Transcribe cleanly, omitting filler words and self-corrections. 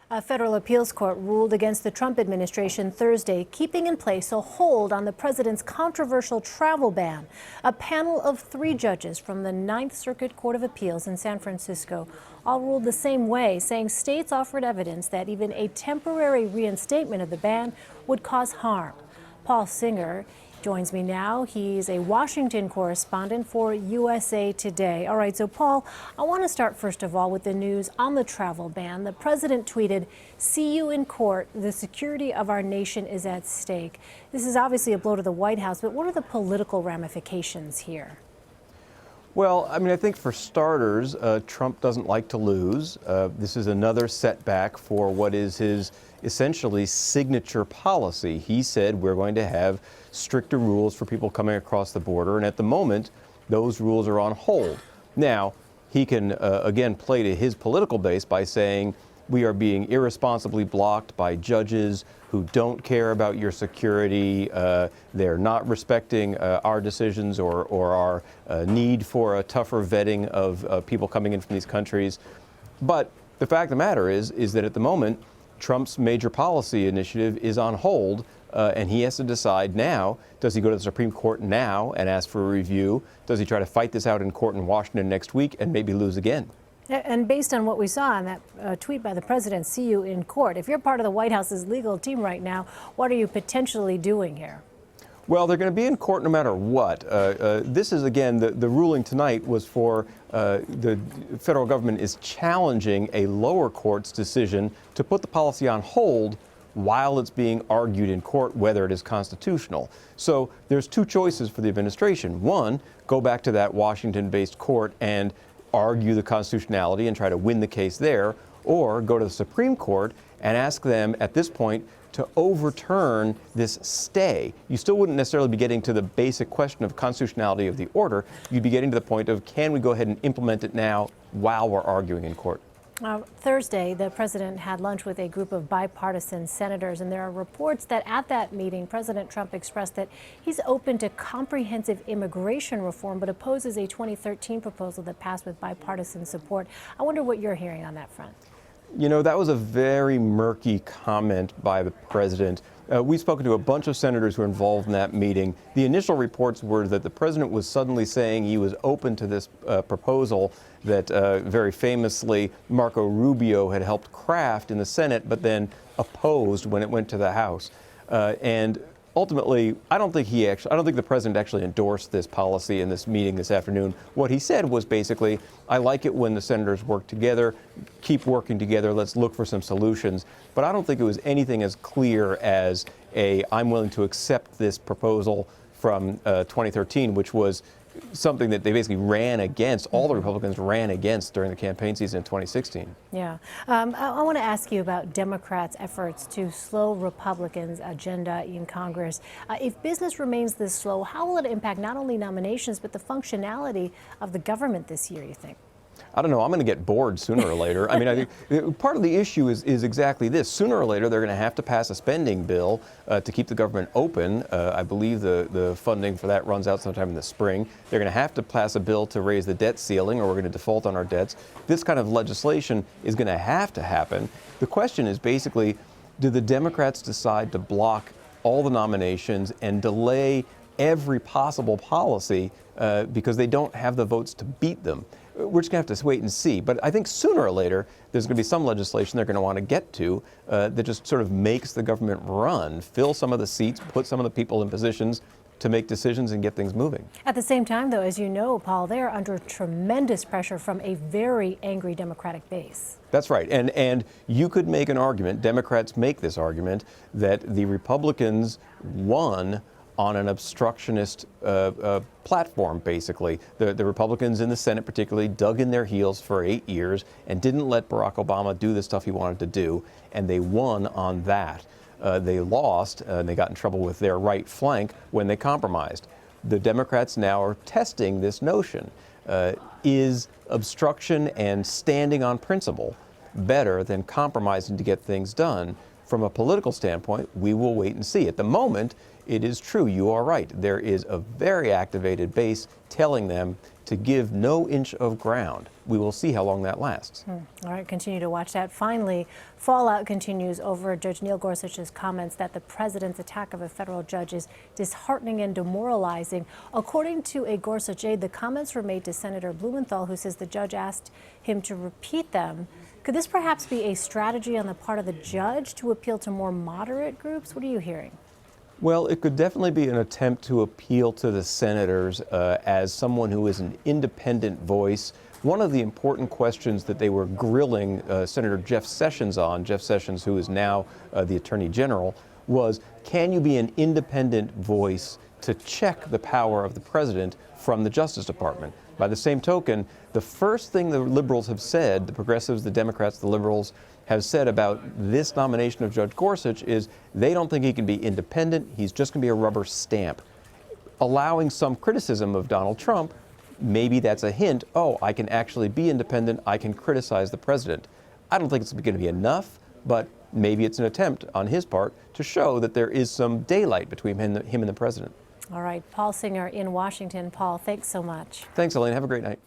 A federal appeals court ruled against the Trump administration Thursday, keeping in place a hold on the president's controversial travel ban. A panel of 3 judges from the Ninth Circuit Court of Appeals in San Francisco all ruled the same way, saying states offered evidence that even a temporary reinstatement of the ban would cause harm. Paul Singer joins me now. He's a Washington correspondent for USA Today. All right, so Paul, I want to start first of all with the news on the travel ban. The president tweeted, "See you in court. The security of our nation is at stake." This is obviously a blow to the White House, but what are the political ramifications here? Well, I think for starters, Trump doesn't like to lose. This is another setback for what is his essentially signature policy. He said we're going to have stricter rules for people coming across the border, and at the moment, those rules are on hold. Now, he can, again, play to his political base by saying we are being irresponsibly blocked by judges who don't care about your security. They're not respecting our decisions or our need for a tougher vetting of people coming in from these countries. But the fact of the matter is that at the moment, Trump's major policy initiative is on hold, and he has to decide now, does he go to the Supreme Court now and ask for a review? Does he try to fight this out in court in Washington next week and maybe lose again? And based on what we saw in that tweet by the president, "See you in court," if you're part of the White House's legal team right now, what are you potentially doing here? Well, they're going to be in court no matter what. This is, again, the ruling tonight was for the federal government is challenging a lower court's decision to put the policy on hold while it's being argued in court whether it is constitutional. So there's 2 choices for the administration. One, go back to that Washington-based court and argue the constitutionality and try to win the case there, or go to the Supreme Court and ask them at this point to overturn this stay. You still wouldn't necessarily be getting to the basic question of constitutionality of the order. You'd be getting to the point of, can we go ahead and implement it now while we're arguing in court? Thursday, the president had lunch with a group of bipartisan senators, and there are reports that at that meeting, President Trump expressed that he's open to comprehensive immigration reform, but opposes a 2013 proposal that passed with bipartisan support. I wonder what you're hearing on that front. You know, that was a very murky comment by the president. We've spoken to a bunch of senators who were involved in that meeting. The initial reports were that the president was suddenly saying he was open to this proposal that very famously Marco Rubio had helped craft in the Senate, but then opposed when it went to the House. And ultimately, I don't think the president actually endorsed this policy in this meeting this afternoon. What he said was basically, I like it when the senators work together, keep working together, let's look for some solutions. But I don't think it was anything as clear as I'm willing to accept this proposal from 2013, which was something that they basically ran against, all the Republicans ran against during the campaign season in 2016. Yeah. I want to ask you about Democrats' efforts to slow Republicans' agenda in Congress. If business remains this slow, how will it impact not only nominations, but the functionality of the government this year, you think? I don't know. I'm going to get bored sooner or later. I think part of the issue is exactly this. Sooner or later, they're going to have to pass a spending bill to keep the government open. I believe the funding for that runs out sometime in the spring. They're going to have to pass a bill to raise the debt ceiling, or we're going to default on our debts. This kind of legislation is going to have to happen. The question is basically, do the Democrats decide to block all the nominations and delay every possible policy because they don't have the votes to beat them? We're just going to have to wait and see. But I think sooner or later, there's going to be some legislation they're going to want to get to that just sort of makes the government run, fill some of the seats, put some of the people in positions to make decisions and get things moving. At the same time, though, as you know, Paul, they are under tremendous pressure from a very angry Democratic base. That's right. And you could make an argument, Democrats make this argument, that the Republicans won on an obstructionist platform, basically. The Republicans in the Senate particularly dug in their heels for 8 years and didn't let Barack Obama do the stuff he wanted to do, and they won on that. They lost, and they got in trouble with their right flank when they compromised. The Democrats now are testing this notion. Is obstruction and standing on principle better than compromising to get things done? From a political standpoint, we will wait and see. At the moment, it is true, you are right. There is a very activated base telling them to give no inch of ground. we will see how long that lasts. All right, continue to watch that. Finally, fallout continues over Judge Neil Gorsuch's comments that the president's attack of a federal judge is disheartening and demoralizing. According to a Gorsuch aide, the comments were made to Senator Blumenthal, who says the judge asked him to repeat them. Could this perhaps be a strategy on the part of the judge to appeal to more moderate groups? What are you hearing? Well, it could definitely be an attempt to appeal to the senators as someone who is an independent voice. One of the important questions that they were grilling Senator Jeff Sessions on, Jeff Sessions, who is now the Attorney General, was, can you be an independent voice to check the power of the president from the Justice Department? By the same token, the first thing the liberals have said, the progressives, the Democrats, the liberals, have said about this nomination of Judge Gorsuch is they don't think he can be independent. He's just going to be a rubber stamp. Allowing some criticism of Donald Trump, maybe that's a hint, oh, I can actually be independent. I can criticize the president. I don't think it's going to be enough, but maybe it's an attempt on his part to show that there is some daylight between him and the president. All right, Paul Singer in Washington. Paul, thanks so much. Thanks, Elaine. Have a great night.